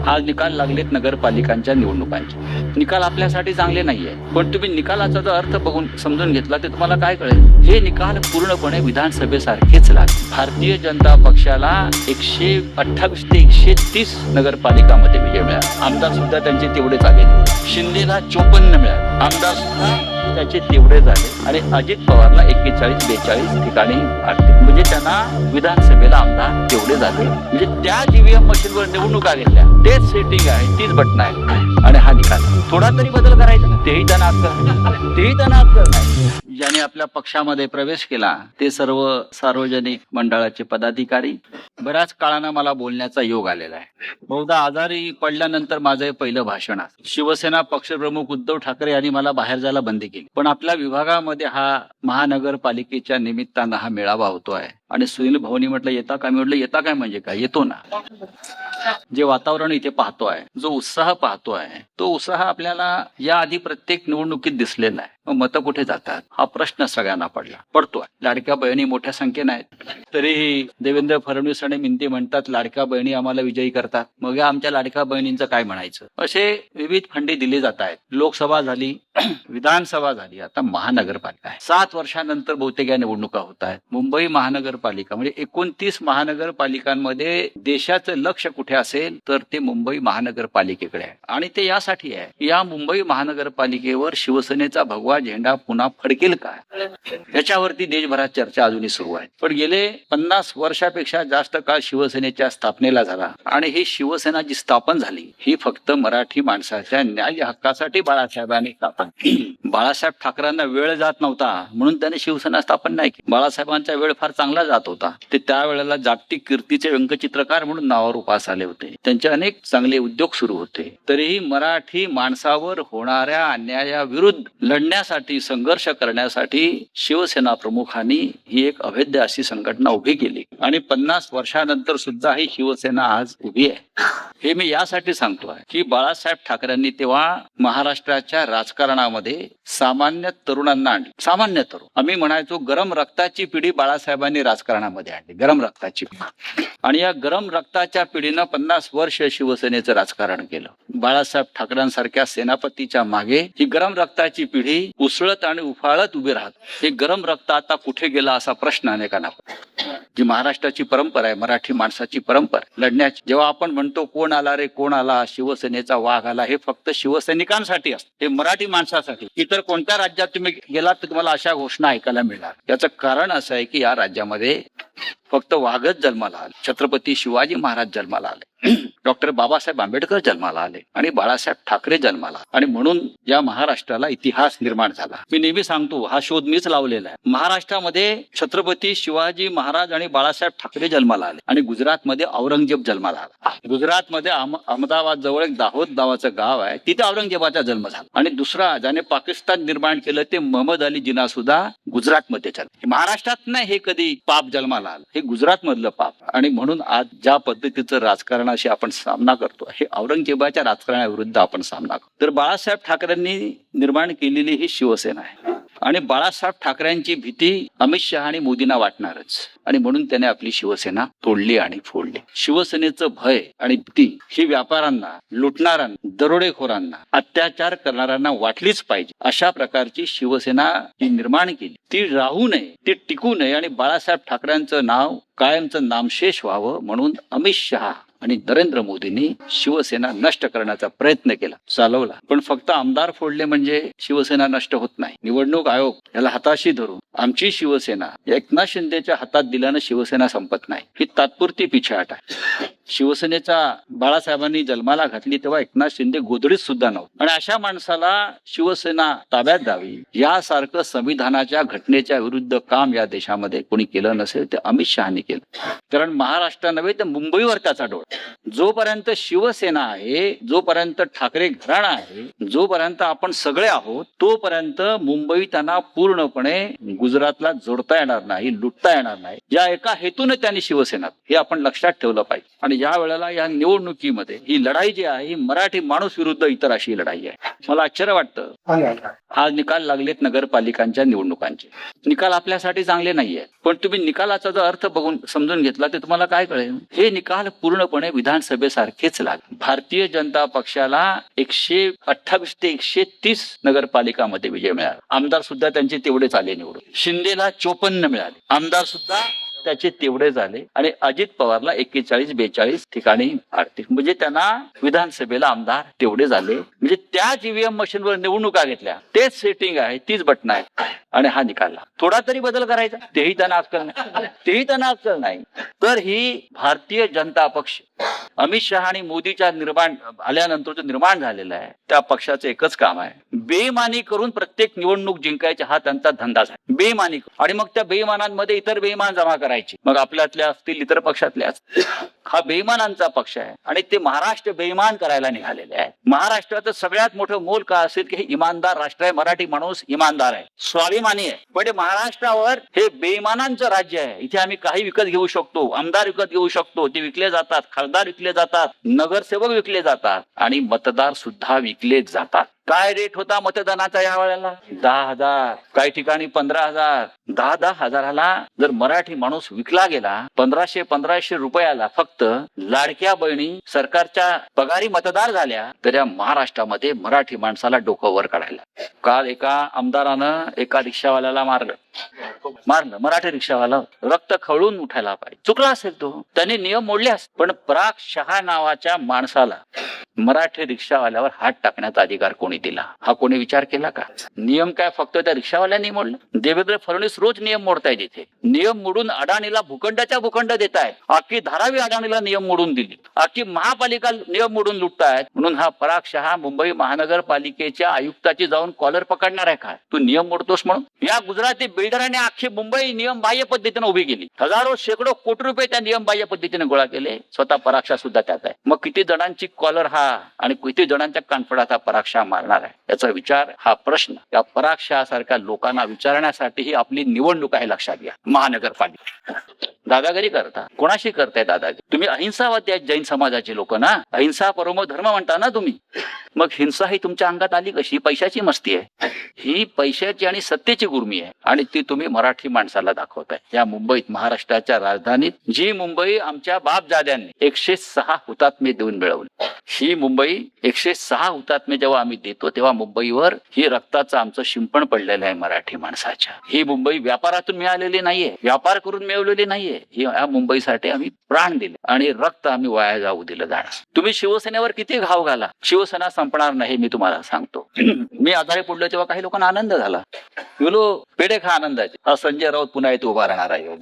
आज निकाल लागलेत नगरपालिकांच्या निवडणुकांचे. निकाल आपल्यासाठी चांगले नाहीये, पण तुम्ही निकालाचा जर अर्थ बघून समजून घेतला तर तुम्हाला काय कळेल, हे निकाल पूर्णपणे विधानसभेसारखेच लागले. भारतीय जनता पक्षाला 128 ते 130 नगरपालिकामध्ये विजय मिळाला. आमदार सुद्धा त्यांचे तेवढेच आले. शिंदेला 54 मिळाले, आमदार सुद्धा त्याचे तेवढे झाले. आणि अजित पवारला 41-42 ठिकाणी आले. म्हणजे त्यांना विधानसभेला आमदार तेवढे झाले. म्हणजे त्या ईव्हीएम मशीनवर निवडणुका घेतल्या, तेच सेटिंग आहे, तीच बटन आहे. आणि हा निकाल थोडा तरी बदल करायचा, तेही त्यांना अक्कल नाही. ज्याने आपल्या पक्षामध्ये प्रवेश केला ते सर्व सार्वजनिक मंडळाचे पदाधिकारी. बऱ्याच काळानं मला बोलण्याचा योग आलेला आहे. बहुधा आजारी पडल्यानंतर माझं हे पहिलं भाषण आहे. शिवसेना पक्षप्रमुख उद्धव ठाकरे यांनी मला बाहेर जायला बंदी केली, पण आपल्या विभागामध्ये हा महानगरपालिकेच्या निमित्तानं हा मेळावा होतो आहे. आणि सुनील भाऊनी म्हटलं येता का? मी म्हटलं येता काय म्हणजे काय, येतो ना. जे वातावरण इथे पाहतोय, जो उत्साह पाहतोय, तो उत्साह आपल्याला या आधी प्रत्येक निवडणुकीत दिसलेला आहे. मग मतं कुठे जातात हा प्रश्न सगळ्यांना पडतोय. लाडक्या बहिणी मोठ्या संख्येने आहेत, तरीही देवेंद्र फडणवीस आणि मिंते म्हणतात लाडक्या बहिणी आम्हाला विजयी करतात. मग या आमच्या लाडक्या बहिणींचं काय म्हणायचं? असे विविध फंडे दिले जात आहेत. लोकसभा झाली, विधानसभा झाली, आता महानगरपालिका आहे. 7 वर्षानंतर बहुतेक या निवडणुका होत आहेत. मुंबई महानगरपालिका म्हणजे 29 महानगरपालिकांमध्ये देशाचं लक्ष कुठे असेल तर ते मुंबई महानगरपालिकेकडे आहे. आणि ते यासाठी आहे, या मुंबई महानगरपालिकेवर शिवसेनेचा भगवा झेंडा पुन्हा फडकेल का, याच्यावरती देशभरात चर्चा अजूनही सुरू आहे. पण गेले 50 वर्षापेक्षा जास्त काळ शिवसेनेच्या स्थापनेला झाला. आणि ही शिवसेना जी स्थापन झाली ही फक्त मराठी माणसाच्या न्याय हक्कासाठी बाळासाहेबांनी स्थापन. बाळासाहेब ठाकरेंना वेळ जात नव्हता म्हणून त्याने शिवसेना स्थापन नाही केली. बाळासाहेबांचा वेळ फार चांगला जात होता. ते त्यावेळेला जागतिक कीर्तीचे व्यंगचित्रकार म्हणून नावावर उपास आले होते. त्यांचे अनेक चांगले उद्योग सुरू होते. तरीही मराठी माणसावर होणाऱ्या अन्यायाविरुद्ध लढण्यासाठी, संघर्ष करण्यासाठी शिवसेना प्रमुखांनी ही एक अभेद्य अशी संघटना उभी केली. आणि 50 वर्षानंतर सुद्धा ही शिवसेना आज उभी आहे. हे मी यासाठी सांगतोय की बाळासाहेब ठाकरेंनी तेव्हा महाराष्ट्राच्या राजकारणामध्ये सामान्य तरुणांना आणली. सामान्य तरुण, आम्ही म्हणायचो गरम रक्ताची पिढी बाळासाहेबांनी राजकारणामध्ये आणली, गरम रक्ताची पिढी. आणि या गरम रक्ताच्या पिढीनं 50 वर्ष शिवसेनेचं राजकारण केलं. बाळासाहेब ठाकरेंसारख्या सेनापतीच्या मागे ही गरम रक्ताची पिढी उसळत आणि उफाळत उभी राहत. हे गरम रक्त आता कुठे गेला असा प्रश्न अनेकांना पडतो. जी महाराष्ट्राची परंपरा आहे, मराठी माणसाची परंपरा लढण्याची, जेव्हा आपण म्हणतो कोण आला रे कोण आला, शिवसेनेचा वाघ आला, हे फक्त शिवसैनिकांसाठी असतं, हे मराठी माणसासाठी. इतर कोणत्या राज्यात तुम्ही गेलात तर तुम्हाला अशा घोषणा ऐकायला मिळणार. याचं कारण असं आहे की या राज्यामध्ये फक्त वाघच जन्माला आले, छत्रपती शिवाजी महाराज जन्माला आले, डॉक्टर बाबासाहेब आंबेडकर जन्माला आले आणि बाळासाहेब ठाकरे जन्माला. आणि म्हणून या महाराष्ट्राला इतिहास निर्माण झाला. मी नेहमी सांगतो, हा शोध मीच लावलेला आहे. महाराष्ट्रामध्ये छत्रपती शिवाजी महाराज आणि बाळासाहेब ठाकरे जन्माला आले आणि गुजरातमध्ये औरंगजेब जन्माला आला. गुजरातमध्ये अहमदाबाद जवळ एक दाहोद नावाचं गाव आहे, तिथे औरंगजेबाचा जन्म झाला. आणि दुसरा ज्याने पाकिस्तान निर्माण केलं ते मोहम्मद अली जिना सुद्धा गुजरातमध्ये जन्म. महाराष्ट्रात नाही हे कधी पाप जन्माला आलं, हे गुजरात मधलं पाप. आणि म्हणून आज ज्या पद्धतीचं राजकारणाशी आपण सामना करतो, हे औरंगजेबाच्या राजकारणाविरुद्ध आपण सामना करतो. तर बाळासाहेब ठाकरेंनी निर्माण केलेली ही शिवसेना आहे. आणि बाळासाहेब ठाकरेंची भीती अमित शहा आणि मोदींना वाटणारच. आणि म्हणून त्याने आपली शिवसेना तोडली आणि फोडली. शिवसेनेचं भय आणि भीती ही व्यापाऱ्यांना, लुटणाऱ्यांना, दरोडेखोरांना, अत्याचार करणाऱ्यांना वाटलीच पाहिजे. अशा प्रकारची शिवसेना जी निर्माण केली ती राहू नये, ती टिकू नये आणि बाळासाहेब ठाकरेंचं नाव कायमचं नामशेष व्हावं म्हणून अमित शहा आणि नरेंद्र मोदींनी शिवसेना नष्ट करण्याचा प्रयत्न केला, चालवला. पण फक्त आमदार फोडले म्हणजे शिवसेना नष्ट होत नाही. निवडणूक आयोग याला हाताशी धरून आमची शिवसेना एकनाथ शिंदेच्या हातात दिल्यानं शिवसेना संपत नाही. ही तात्पुरती पिछेहाट आहे. शिवसेनेचा बाळासाहेबांनी जन्माला घातली तेव्हा एकनाथ शिंदे गोधडीत सुद्धा नव्हते. आणि अशा माणसाला शिवसेना ताब्यात द्यावी यासारखं संविधानाच्या घटनेच्या विरुद्ध काम या देशामध्ये कोणी केलं नसेल ते अमित शहानी केलं. कारण महाराष्ट्र नव्हे तर मुंबईवर त्याचा डोळा. जोपर्यंत शिवसेना आहे, जोपर्यंत ठाकरे घराणा आहे, जोपर्यंत आपण सगळे आहोत, तोपर्यंत मुंबई त्यांना पूर्णपणे गुजरातला जोडता येणार नाही, लुटता येणार नाही. या एका हेतूने त्यांनी शिवसेना, हे आपण लक्षात ठेवलं पाहिजे. आणि या वेळेला या निवडणुकीमध्ये ही लढाई जी आहे ही मराठी माणूस विरुद्ध इतर अशी लढाई आहे. मला आश्चर्य वाटतं, आज निकाल लागलेत नगरपालिकांच्या निवडणुकांचे. निकाल आपल्यासाठी चांगले नाहीये, पण तुम्ही निकालाचा जर अर्थ बघून समजून घेतला तर तुम्हाला काय कळेल, हे निकाल पूर्णपणे विधानसभेसारखेच लागले. भारतीय जनता पक्षाला 128 ते 130 नगरपालिकामध्ये विजय मिळाला. आमदार सुद्धा त्यांचे तेवढेच आले निवडून. शिंदेला 54 मिळाले, आमदार सुद्धा त्याचे तेवढे झाले. आणि अजित पवारला 41-42 ठिकाणी आर्थिक, म्हणजे त्यांना विधानसभेला आमदार तेवढे झाले. म्हणजे त्याच ईव्हीएम मशीनवर निवडणुका घेतल्या, तेच सेटिंग आहे, तीच बटन आहे. आणि हा निकालला थोडा तरी बदल करायचा, तेही त्यांना अक्कल नाही. तर ही भारतीय जनता पक्ष अमित शहा आणि मोदीच्या आल्यानंतर निर्माण झालेला आहे, त्या पक्षाचं एकच काम आहे, बेईमानी करून प्रत्येक निवडणूक जिंकायची. हा त्यांचा धंदाच आहे, बेईमानी. आणि मग त्या बेईमानांमध्ये इतर बेईमान जमा करायचे, मग आपल्यातल्या असतील इतर पक्षातल्या असतील. हा बेईमानांचा पक्ष आहे आणि ते महाराष्ट्र बेईमान करायला निघालेले आहे. महाराष्ट्राचं सगळ्यात मोठं मोल का असेल की हे इमानदार राष्ट्र आहे, मराठी माणूस इमानदार आहे, स्वाभिमानी आहे. पण महाराष्ट्रावर हे बेईमानांचं राज्य आहे. इथे आम्ही काही विकत घेऊ शकतो, आमदार विकत घेऊ शकतो, ते विकले जातात, खासदार विकले जातात, नगरसेवक विकले जातात आणि मतदार सुद्धा विकले जातात. काय रेट होता मतदानाचा या वेळेला? 10,000, काही ठिकाणी 15,000. 10 हजाराला जर मराठी माणूस विकला गेला, 1500 रुपयाला फक्त लाडक्या बहिणी सरकारच्या पगारी मतदार झाल्या, तर या महाराष्ट्रामध्ये मराठी माणसाला डोकं वर काढायला. काल एका आमदारानं एका रिक्षावाल्याला मारलं, मराठी रिक्षावाला रक्त खवळून उठायला पाहिजे. चुकला असेल तो, त्याने नियम मोडले असते, पण पराग शहा नावाच्या माणसाला मराठी रिक्षावाल्यावर हात टाकण्याचा अधिकार कोणी दिला? हा कोणी विचार केला का? नियम काय फक्त त्या रिक्षावाल्यांनी मोडले? देवेंद्र फडणवीस रोज नियम मोडतायत. इथे नियम मोडून अडाणीला भूखंडाच्या देतायत. अख्खी धारावी अडाणीला नियम मोडून दिली, अख्खी महापालिका नियम मोडून लुटतायत. म्हणून हा पराग शहा मुंबई महानगरपालिकेच्या आयुक्ताची जाऊन कॉलर पकडणार आहे का? तू नियम मोडतोस म्हणून? या गुजराती बिल्डरांनी अख्खी मुंबई नियमबाह्य पद्धतीने उभी केली. हजारो शेकडो कोटी रुपये त्या नियमबाह्य पद्धतीने गोळा केले. स्वतः पराग शहा सुद्धा त्यात आहे. मग किती जणांची कॉलर हा आणि किती जणांच्या कानफडात हा पराग शहा मारणार आहे? याचा विचार, हा प्रश्न या पराग शहा सारख्या लोकांना विचारण्यासाठी ही आपली निवडणूक आहे. लक्षात घ्या. महानगरपालिका दादागिरी करता, कोणाशी करताय दादागिरी? तुम्ही अहिंसावादी आहेत, जैन समाजाचे लोक ना, अहिंसा परमो धर्म म्हणता ना तुम्ही. मग हिंसा ही तुमच्या अंगात आली कशी? पैशाची मस्ती आहे ही, पैशाची आणि सत्तेची गुर्मी आहे. आणि ती तुम्ही मराठी माणसाला दाखवताय. या मुंबईत, महाराष्ट्राच्या राजधानीत, जी मुंबई आमच्या बापजाद्यांनी 106 हुतात्मे देऊन मिळवली, ही मुंबई 106 हुतात्मे जेव्हा आम्ही देतो तेव्हा मुंबईवर ही रक्ताचं आमचं शिंपण पडलेलं आहे मराठी माणसाच्या. ही मुंबई व्यापारातून मिळालेली नाहीये, व्यापार करून मिळवलेली नाहीये. ही या मुंबईसाठी आम्ही प्राण दिले आणि रक्त आम्ही वाया जाऊ दिलं जाणार. तुम्ही शिवसेनेवर किती घाव घाला, शिवसेना संपणार नाही, मी तुम्हाला सांगतो. मी आजारी पडलो तेव्हा काही लोकांना आनंद झाला, पेढे खा आनंदाचे. हा संजय राऊत पुन्हा इथे उभा राहणार आहे.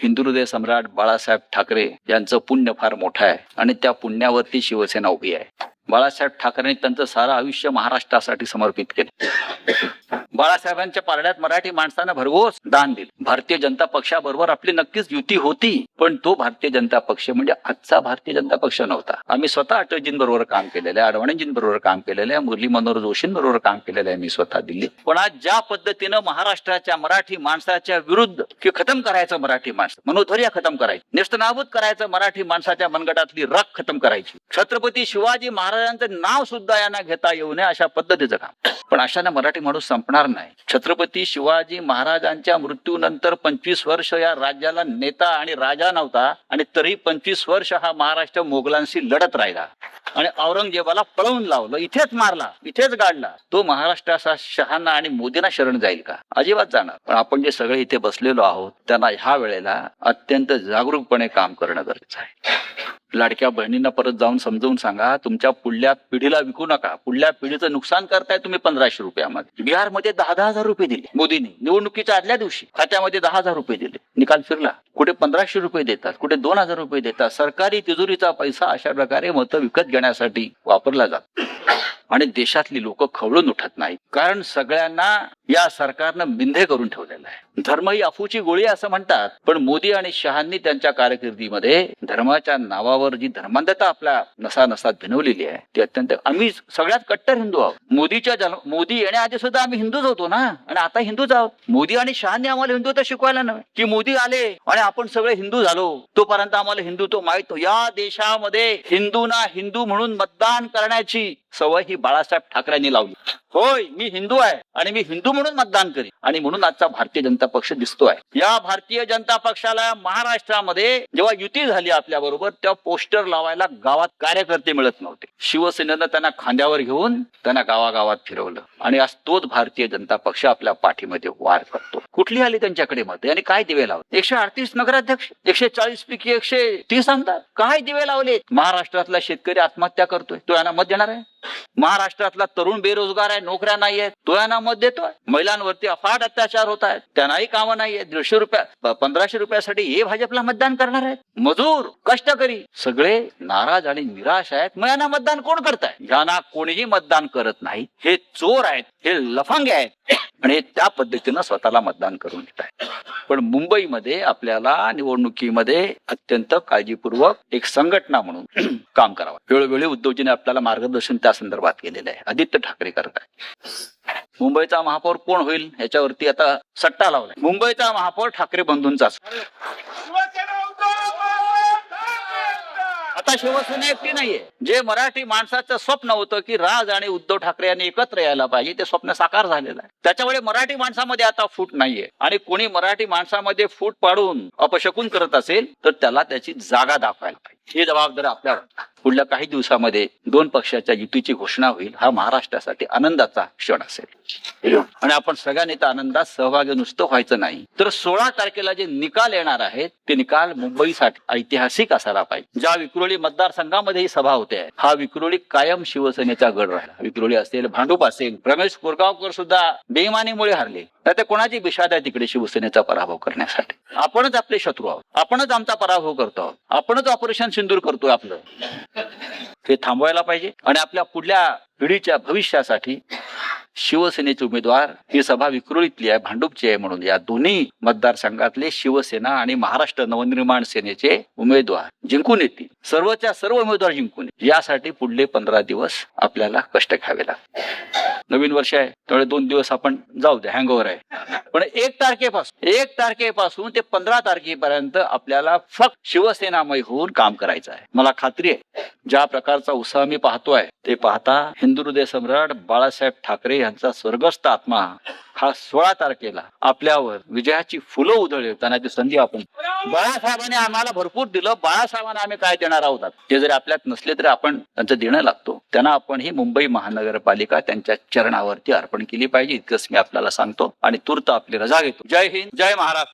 हिंदुहृदय सम्राट बाळासाहेब ठाकरे यांचं पुण्य फार मोठं आहे आणि त्या पुण्यावरती शिवसेना उभी आहे. बाळासाहेब ठाकरेंनी त्यांचं सारं आयुष्य महाराष्ट्रासाठी समर्पित केले. बाळासाहेबांच्या पारड्यात मराठी माणसानं भरघोस दान दिले. भारतीय जनता पक्षाबरोबर आपली नक्कीच युती होती, पण तो भारतीय जनता पक्ष म्हणजे आजचा भारतीय जनता पक्ष नव्हता. आम्ही स्वतः अटलजींबरोबर काम केलेलं आहे, अडवाणीजींबरोबर काम केलेलं आहे, मुरली मनोहर जोशींबरोबर काम केलेलं आहे मी स्वतः दिल्लीत. पण आज ज्या पद्धतीनं महाराष्ट्राच्या मराठी माणसाच्या विरुद्ध की खतम करायचं, मराठी माणसं मनोधैर्य खतम करायचं, नेस्तनाबूत करायचं, मराठी माणसाच्या मनगटातली राख खतम करायची, छत्रपती शिवाजी महाराजांचं नाव सुद्धा यांना घेता येऊ नये अशा पद्धतीचं काम. पण अशाने मराठी माणूस संपणार नाही. छत्रपती शिवाजी महाराजांच्या मृत्यूनंतर 25 वर्ष या राज्याला नेता आणि राजा नव्हता आणि तरी 25 वर्ष हा महाराष्ट्र मोगलांशी लढत राहिला आणि औरंगजेबाला पळवून लावलं, इथेच मारला, इथेच गाडला. तो महाराष्ट्राचा शहांना आणि मोदींना शरण जाईल का? अजिबात जाणार. पण आपण जे सगळे इथे बसलेलो आहोत त्यांना ह्या वेळेला अत्यंत जागरूकपणे काम करणं गरजेचं आहे. लाडक्या बहिणींना परत जाऊन समजावून सांगा, तुमच्या पुढल्या पिढीला विकू नका. पुढल्या पिढीचं नुकसान करताय तुम्ही 1500 रुपयामध्ये. बिहारमध्ये 10,000 रुपये दिले मोदींनी निवडणुकीच्या आदल्या दिवशी, खात्यामध्ये 10,000 रुपये दिले. निकाल फिरला. कुठे 1500 रुपये देतात, कुठे 2,000 रुपये देतात. सरकारी तिजोरीचा पैसा अशा प्रकारे मतं विकत घेण्यासाठी वापरला जातो. आणि देशातली लोक खवळून उठत नाही. कारण सगळ्यांना या सरकारनं बिंधे करून ठेवलेलं आहे. धर्म ही अफूची गोळी असं म्हणतात, पण मोदी आणि शहांनी त्यांच्या कारकिर्दीमध्ये धर्माच्या नावावर जी धर्मांधता आपल्या नसानसात भिनवलेली आहे ती अत्यंत. आम्ही सगळ्यात कट्टर हिंदू आहोत. मोदी येण्याआधी सुद्धा आम्ही हिंदूच होतो ना, आणि आता हिंदूच आहोत. मोदी आणि शहांनी आम्हाला हिंदुत्व शिकवायला नव्हे की मोदी आले आणि आपण सगळे हिंदू झालो, तोपर्यंत आम्हाला हिंदुत्व माहित नव्हतं. या देशामध्ये हिंदूंना हिंदू म्हणून मतदान करण्याची सवय ही बाळासाहेब ठाकरेंनी लावली. होय, मी हिंदू आहे आणि मी हिंदू म्हणून मतदान करीन, आणि म्हणून आजचा भारतीय जनता पक्ष दिसतोय. या भारतीय जनता पक्षाला महाराष्ट्रामध्ये जेव्हा युती झाली आपल्या बरोबर, तेव्हा पोस्टर लावायला गावात कार्यकर्ते मिळत नव्हते. शिवसेनेनं त्यांना खांद्यावर घेऊन त्यांना गावागावात फिरवलं, आणि आज तोच भारतीय जनता पक्ष आपल्या पाठीमध्ये वार करतो. कुठली आली त्यांच्याकडे मते आणि काय दिवे लावले? 138 नगराध्यक्ष, 140 पैकी 130 आमदार, काय दिवे लावले? महाराष्ट्रातला शेतकरी आत्महत्या करतोय, तो यांना मत देणार आहे? महाराष्ट्रातला तरुण बेरोजगार आहे, नोकऱ्या नाहीयेत, तो यांना मत देतोय? महिलांवरती अफाट अत्याचार होत आहेत, त्यांनाही कामं नाहीयेत, 150 रुपया 1500 रुपयासाठी हे भाजपला मतदान करणार आहेत? मजूर, कष्टकरी सगळे नाराज आणि निराश आहेत. मग यांना मतदान कोण करताय? यांना कोणीही मतदान करत नाही. हे चोर आहेत, हे लफंगे आहेत, आणि त्या पद्धतीनं स्वतःला मतदान करून घेत आहेत. पण मुंबईमध्ये आपल्याला निवडणुकीमध्ये अत्यंत काळजीपूर्वक एक संघटना म्हणून काम करावं. वेळोवेळी उद्धवजीने आपल्याला मार्गदर्शन त्या संदर्भात केलेलं आहे. आदित्य ठाकरे करत आहे. मुंबईचा महापौर कोण होईल याच्यावरती आता सट्टा लावलाय. मुंबईचा महापौर ठाकरे बंधूंचाच. आता शिवसेना एकटी नाहीये. जे मराठी माणसाचं स्वप्न होतं की राज आणि उद्धव ठाकरे यांनी एकत्र यायला पाहिजे, ते स्वप्न साकार झालेलं आहे. त्याच्यामुळे मराठी माणसामध्ये आता फूट नाहीये, आणि कोणी मराठी माणसामध्ये फूट पाडून अपशकुन करत असेल तर त्याला त्याची जागा दाखवायला पाहिजे. ही जबाबदारी आपल्यावर. पुढल्या काही दिवसामध्ये 2 पक्षाच्या युतीची घोषणा होईल. हा महाराष्ट्रासाठी आनंदाचा क्षण असेल, आणि आपण सगळ्यांनी त्या आनंदात सहभागी नुसतं व्हायचं नाही, तर 16 तारखेला जे निकाल येणार आहेत ते निकाल मुंबईसाठी ऐतिहासिक असायला पाहिजे. ज्या विक्रोळी मतदारसंघामध्ये ही सभा होते, हा विक्रोळी कायम शिवसेनेचा गड राहिला. विक्रोळी असेल, भांडूप असेल, रमेश कोरगावकर सुद्धा बेईमानीमुळे हारले. तर कोणाची बिशाद आहे तिकडे शिवसेनेचा पराभव करण्यासाठी? आपणच आपले शत्रू आहोत, आपणच आमचा पराभव करतो आहोत, आपणच ऑपरेशन सिंदूर करतोय आपलं. हे थांबवायला पाहिजे, आणि आपल्या पुढल्या पिढीच्या भविष्यासाठी शिवसेनेचे उमेदवार, ही सभा विक्रोळीतली आहे, भांडूपची आहे, म्हणून या दोन्ही मतदारसंघातले शिवसेना आणि महाराष्ट्र नवनिर्माण सेनेचे उमेदवार जिंकून येतील. सर्वच्या सर्व उमेदवार जिंकून येतील. यासाठी पुढले 15 दिवस आपल्याला कष्ट घ्यावे लागतील. नवीन वर्ष आहे त्यामुळे 2 दिवस आपण जाऊ दे, हँगओव्हर आहे, पण 1 तारखेपासून ते 15 तारखेपर्यंत आपल्याला फक्त शिवसेनामय होऊन काम करायचं आहे. मला खात्री आहे ज्या प्रकारचा उत्साह मी पाहतोय ते पाहता हिंदू हृदय सम्राट बाळासाहेब ठाकरे यांचा स्वर्गस्थ आत्मा हा 16 तारखेला आपल्यावर विजयाची फुलं उधळतानाची संधी आपण. बाळासाहेबांनी आम्हाला भरपूर दिलं, बाळासाहेबांना आम्ही काय देणार आहोत ते जरी आपल्यात नसले तरी आपण त्यांचं देणं लागतो. त्यांना आपण ही मुंबई महानगरपालिका त्यांच्या चरणावरती अर्पण केली पाहिजे, इतकंच मी आपल्याला सांगतो, आणि तूर्त आपली रजा घेतो. जय हिंद, जय महाराष्ट्र.